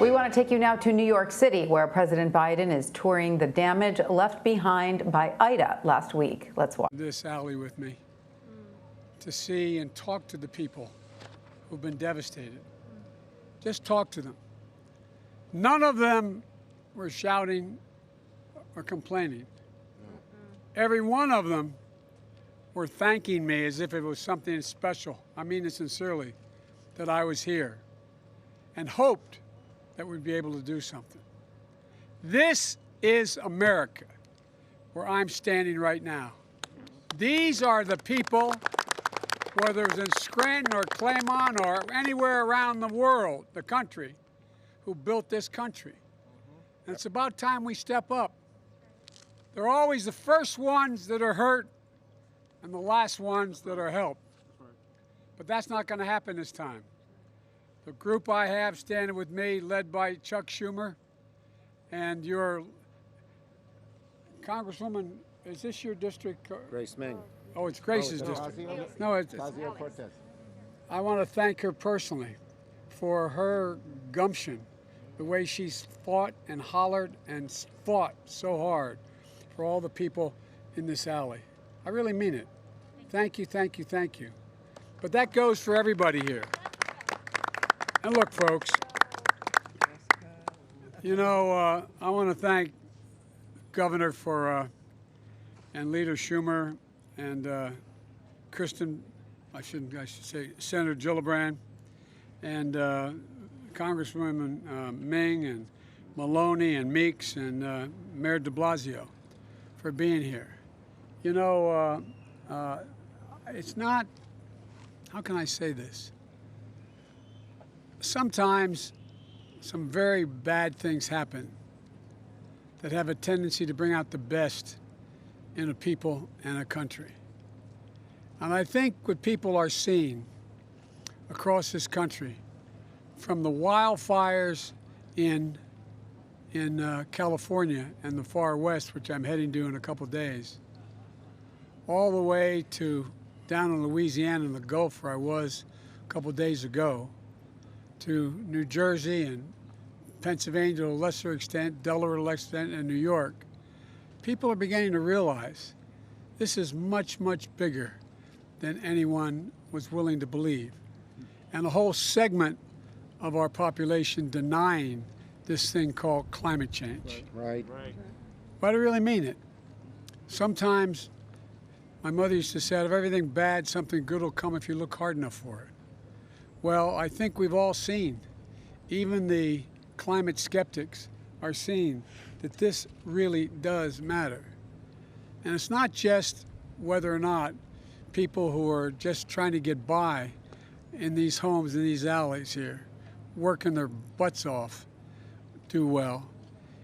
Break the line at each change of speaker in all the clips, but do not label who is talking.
We want to take you now to New York City, where President Biden is touring the damage left behind by Ida last week. Let's watch.
This alley with me to see and talk to the people who've been devastated. Just talk to them. None of them were shouting or complaining. Every one of them were thanking me as if it was something special. I mean it sincerely, that I was here and hoped that we'd be able to do something. This is America, where I'm standing right now. These are the people, whether it's in Scranton or Claremont or anywhere around the world, the country, who built this country. And it's about time we step up. They're always the first ones that are hurt and the last ones that are helped. But that's not going to happen this time. The group I have standing with me, led by Chuck Schumer, and your Congresswoman, is this your district?
Grace Meng.
Oh, it's Grace's district. No, it's I want to thank her personally for her gumption, the way she's fought and hollered and fought so hard for all the people in this alley. I really mean it. Thank you, thank you, thank you. But that goes for everybody here. And look, folks, you know, I want to thank Governor for, and Leader Schumer and Kristen, I should say Senator Gillibrand, and Congresswoman Ming and Maloney and Meeks and Mayor de Blasio for being here. You know, it's not, how can I say this? Sometimes some very bad things happen that have a tendency to bring out the best in a people and a country. And I think what people are seeing across this country, from the wildfires in California and the far west, which I'm heading to in a couple days, all the way to down in Louisiana in the Gulf where I was a couple days ago, to New Jersey and Pennsylvania to a lesser extent, Delaware to a lesser extent, and New York, people are beginning to realize this is much, much bigger than anyone was willing to believe. And a whole segment of our population denying this thing called climate change.
Right.
But I really mean it. Sometimes my mother used to say, out of everything bad, something good will come if you look hard enough for it. Well, I think we've all seen, even the climate skeptics are seeing that this really does matter. And it's not just whether or not people who are just trying to get by in these homes, in these alleys here, working their butts off, do well.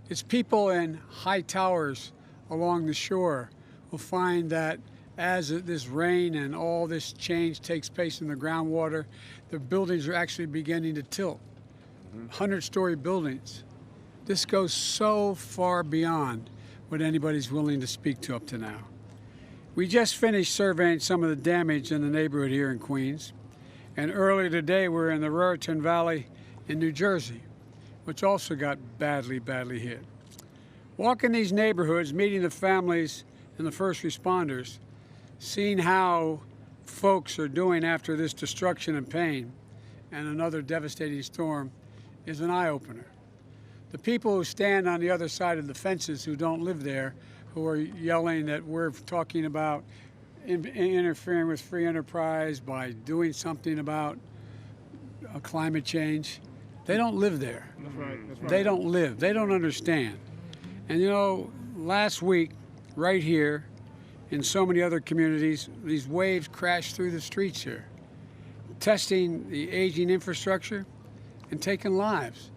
It's people in high towers along the shore who find that as this rain and all this change takes place in the groundwater, the buildings are actually beginning to tilt. 100-story buildings. This goes so far beyond what anybody's willing to speak to up to now. We just finished surveying some of the damage in the neighborhood here in Queens. And earlier today, we're in the Raritan Valley in New Jersey, which also got badly, badly hit. Walking these neighborhoods, meeting the families and the first responders, seeing how folks are doing after this destruction and pain and another devastating storm is an eye-opener. The people who stand on the other side of the fences who don't live there, who are yelling that we're talking about interfering with free enterprise by doing something about climate change, they don't live there.
That's right.
They don't live. They don't understand. And you know, last week, right here, in so many other communities, these waves crashed through the streets here, testing the aging infrastructure and taking lives.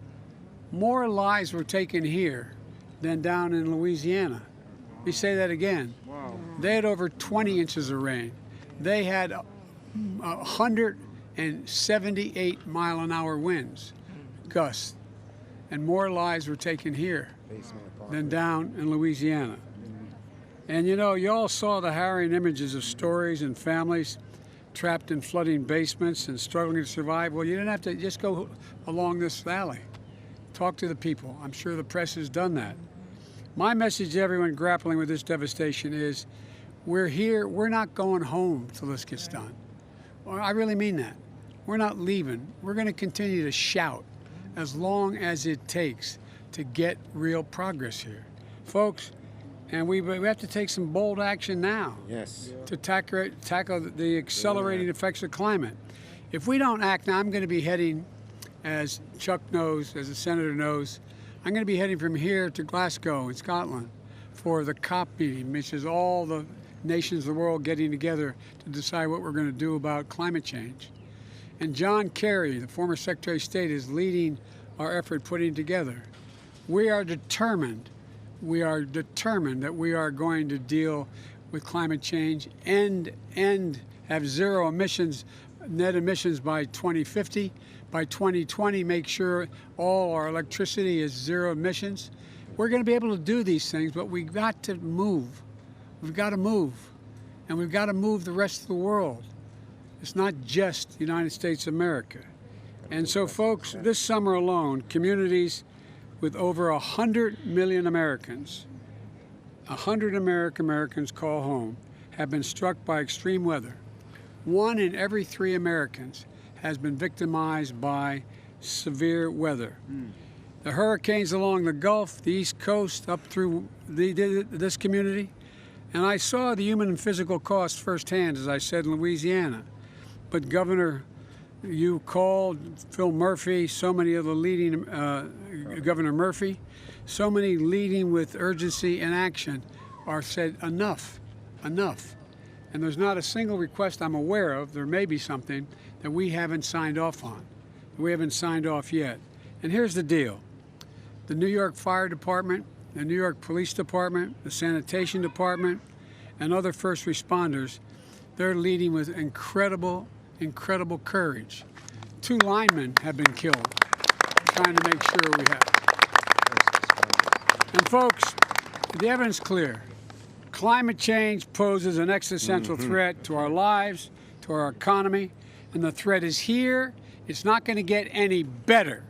More lives were taken here than down in Louisiana. Let me say that again.
Wow.
They had over 20 inches of rain. They had 178 mile-an-hour winds, gusts, and more lives were taken here than down in Louisiana. And you know, you all saw the harrowing images of stories and families trapped in flooding basements and struggling to survive. Well, you didn't have to just go along this valley. Talk to the people. I'm sure the press has done that. My message to everyone grappling with this devastation is we're here. We're not going home till this gets done. Well, I really mean that. We're not leaving. We're going to continue to shout as long as it takes to get real progress here. Folks, and we have to take some bold action now to tackle the accelerating effects of climate. If we don't act now, I'm going to be heading, as Chuck knows, as the senator knows, I'm going to be heading from here to Glasgow in Scotland for the COP meeting, which is all the nations of the world getting together to decide what we're going to do about climate change. And John Kerry, the former Secretary of State, is leading our effort putting together. We are determined that we are going to deal with climate change and have zero emissions, net emissions by 2050. By 2020, make sure all our electricity is zero emissions. We're going to be able to do these things, but we've got to move. We've got to move. And we've got to move the rest of the world. It's not just the United States of America. And so, folks, this summer alone, communities with over 100 million Americans, 100 Americans call home, have been struck by extreme weather. 1 in every 3 Americans has been victimized by severe weather. The hurricanes along the Gulf, the East Coast, up through this community. And I saw the human and physical costs firsthand, as I said, in Louisiana. But Governor, you called Phil Murphy, so many of the leading, Governor Murphy, so many leading with urgency and action are said, enough, enough. And there's not a single request I'm aware of, there may be something, that we haven't signed off on. We haven't signed off yet. And here's the deal. The New York Fire Department, the New York Police Department, the Sanitation Department, and other first responders, they're leading with incredible courage. 2 linemen have been killed trying to make sure we have. And folks, the evidence is clear. Climate change poses an existential threat to our lives, to our economy, and the threat is here. It's not going to get any better.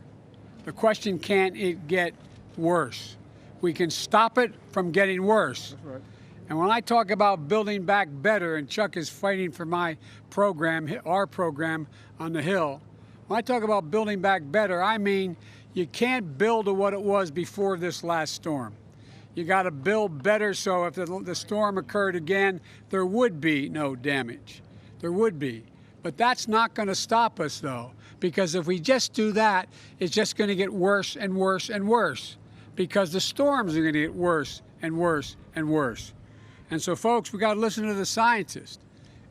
The question, can it get worse? We can stop it from getting worse. That's right. And when I talk about building back better, and Chuck is fighting for my program, our program on the Hill, when I talk about building back better, I mean you can't build to what it was before this last storm. You got to build better so if the storm occurred again, there would be no damage. There would be. But that's not going to stop us, though, because if we just do that, it's just going to get worse and worse and worse, because the storms are going to get worse and worse and worse. And so, folks, we got to listen to the scientists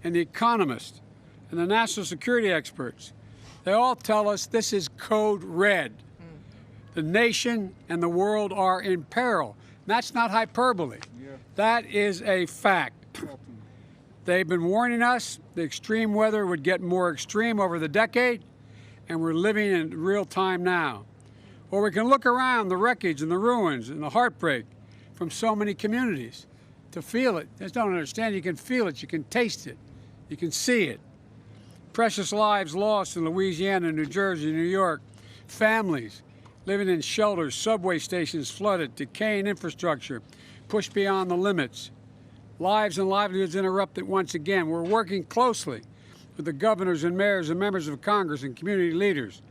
and the economists and the national security experts. They all tell us this is code red. The nation and the world are in peril. That's not hyperbole. That is a fact. They've been warning us the extreme weather would get more extreme over the decade, and we're living in real time now. Or we can look around the wreckage and the ruins and the heartbreak from so many communities to feel it. Just don't understand. You can feel it. You can taste it. You can see it. Precious lives lost in Louisiana, New Jersey, New York. Families living in shelters, subway stations flooded, decaying infrastructure, pushed beyond the limits. Lives and livelihoods interrupted once again. We're working closely with the governors and mayors and members of Congress and community leaders.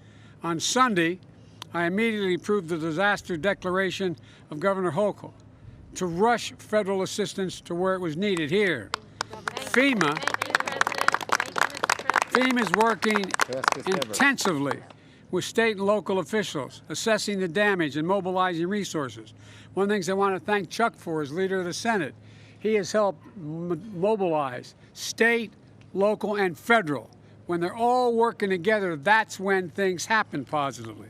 On Sunday, I immediately approved the disaster declaration of Governor Hochul to rush federal assistance to where it was needed here. FEMA is working intensively with state and local officials, assessing the damage and mobilizing resources. One of the things I want to thank Chuck for as leader of the Senate. He has helped mobilize state, local, and federal. When they're all working together, that's when things happen positively.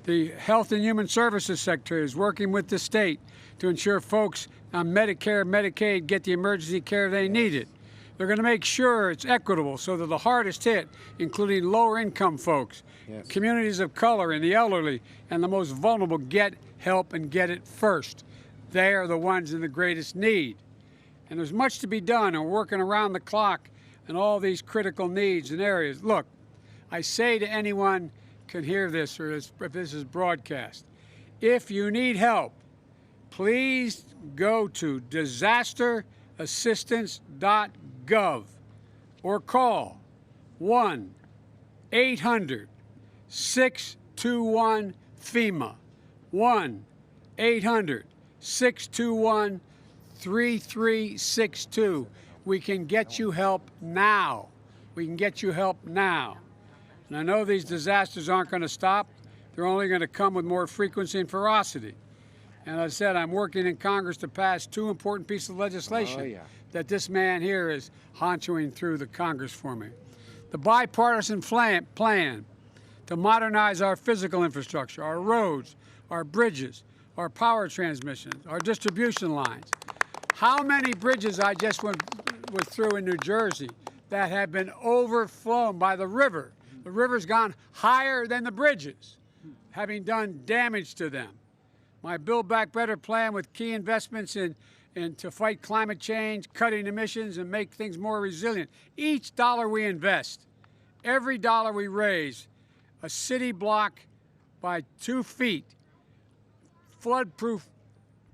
The Health and Human Services Secretary is working with the state to ensure folks on Medicare and Medicaid get the emergency care they needed. They're going to make sure it's equitable so that the hardest hit, including lower income folks, communities of color and the elderly, and the most vulnerable get help and get it first. They are the ones in the greatest need. And there's much to be done, and we're working around the clock in all these critical needs and areas. Look, I say to anyone can hear this or if this is broadcast. If you need help, please go to disasterassistance.gov or call 1-800-621-FEMA, 1-800-621-3362. We can get you help now. We can get you help now. And I know these disasters aren't going to stop. They're only going to come with more frequency and ferocity. And as I said, I'm working in Congress to pass two important pieces of legislation that this man here is honchoing through the Congress for me. The bipartisan plan to modernize our physical infrastructure, our roads, our bridges, our power transmissions, our distribution lines. How many bridges I just went through in New Jersey that have been overflown by the river. The river's gone higher than the bridges, having done damage to them. My Build Back Better plan with key investments in to fight climate change, cutting emissions, and make things more resilient. Each dollar we invest, every dollar we raise, a city block by 2 feet, flood-proof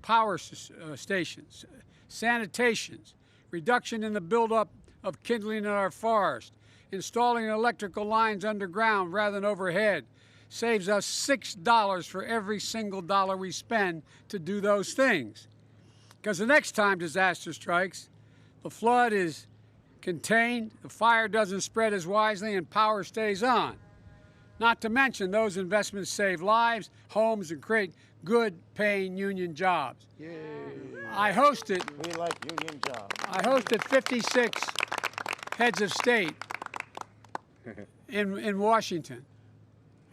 power stations, sanitations, reduction in the buildup of kindling in our forest, installing electrical lines underground rather than overhead, saves us $6 for every single dollar we spend to do those things. Because the next time disaster strikes, the flood is contained, the fire doesn't spread as wisely, and power stays on. Not to mention those investments save lives, homes, and create good-paying union jobs.
Yay.
I hosted.
We like union jobs.
I hosted 56 heads of state in Washington,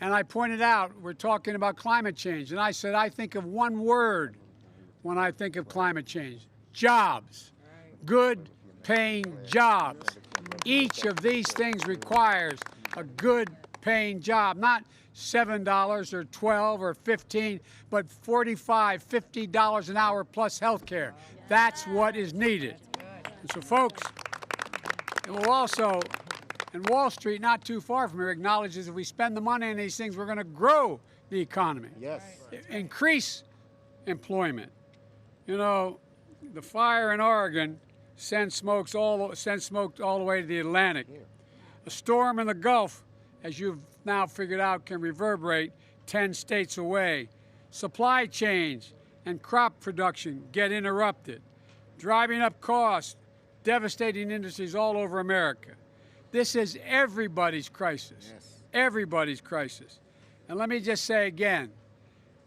and I pointed out we're talking about climate change, and I said I think of one word when I think of climate change: jobs, good-paying jobs. Each of these things requires a good-paying job, not $7 or $12 or $15, but $45, $50 an hour plus health care. That's what is needed. And so, folks, it will also, and Wall Street, not too far from here, acknowledges if we spend the money on these things, we're going to grow the economy,
Yes.
increase employment. You know, the fire in Oregon sent smoke all the way to the Atlantic. A storm in the Gulf, as you've now figured out, can reverberate 10 states away. Supply chains and crop production get interrupted, driving up costs, devastating industries all over America. This is everybody's crisis.
Yes.
Everybody's crisis. And let me just say again,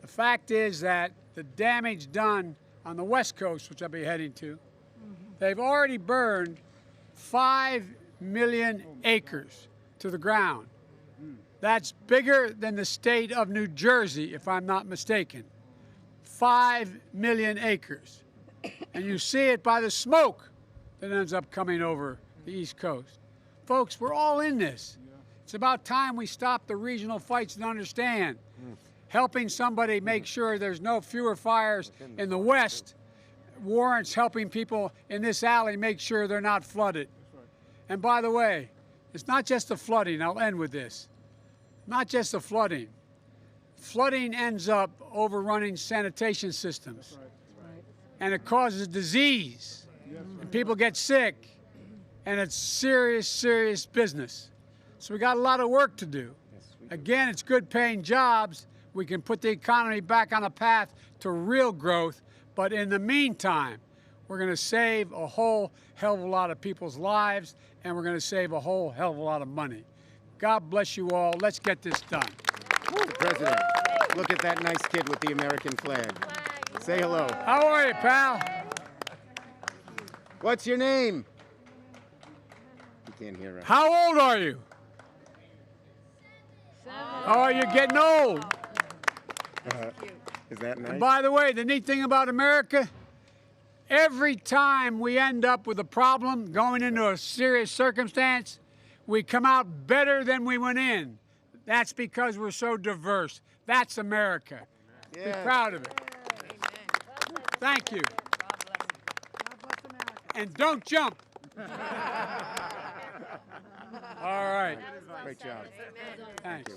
the fact is that the damage done on the West Coast, which I'll be heading to, they've already burned 5 million acres to the ground. That's bigger than the state of New Jersey, if I'm not mistaken. 5 million acres. And you see it by the smoke that ends up coming over the East Coast. Folks, we're all in this. It's about time we stop the regional fights and understand. Helping somebody make sure there's no fewer fires in the West warrants helping people in this alley make sure they're not flooded. And by the way, it's not just the flooding. I'll end with this. Not just the flooding. Flooding ends up overrunning sanitation systems. And it causes disease. And people get sick. And it's serious, serious business. So we got a lot of work to do. Again, it's good paying jobs. We can put the economy back on a path to real growth. But in the meantime, we're going to save a whole hell of a lot of people's lives, and we're going to save a whole hell of a lot of money. God bless you all. Let's get this done.
Mr. President, look at that nice kid with the American flag. Say hello.
How are you, pal?
What's your name? You can't hear us.
How old are you? 7. Oh, you're getting old.
Is that nice?
And by the way, the neat thing about America, every time we end up with a problem, going into a serious circumstance, we come out better than we went in. That's because we're so diverse. That's America.
Yeah.
Be proud of it. Thank you. And don't jump. All right.
Great job.
Thanks.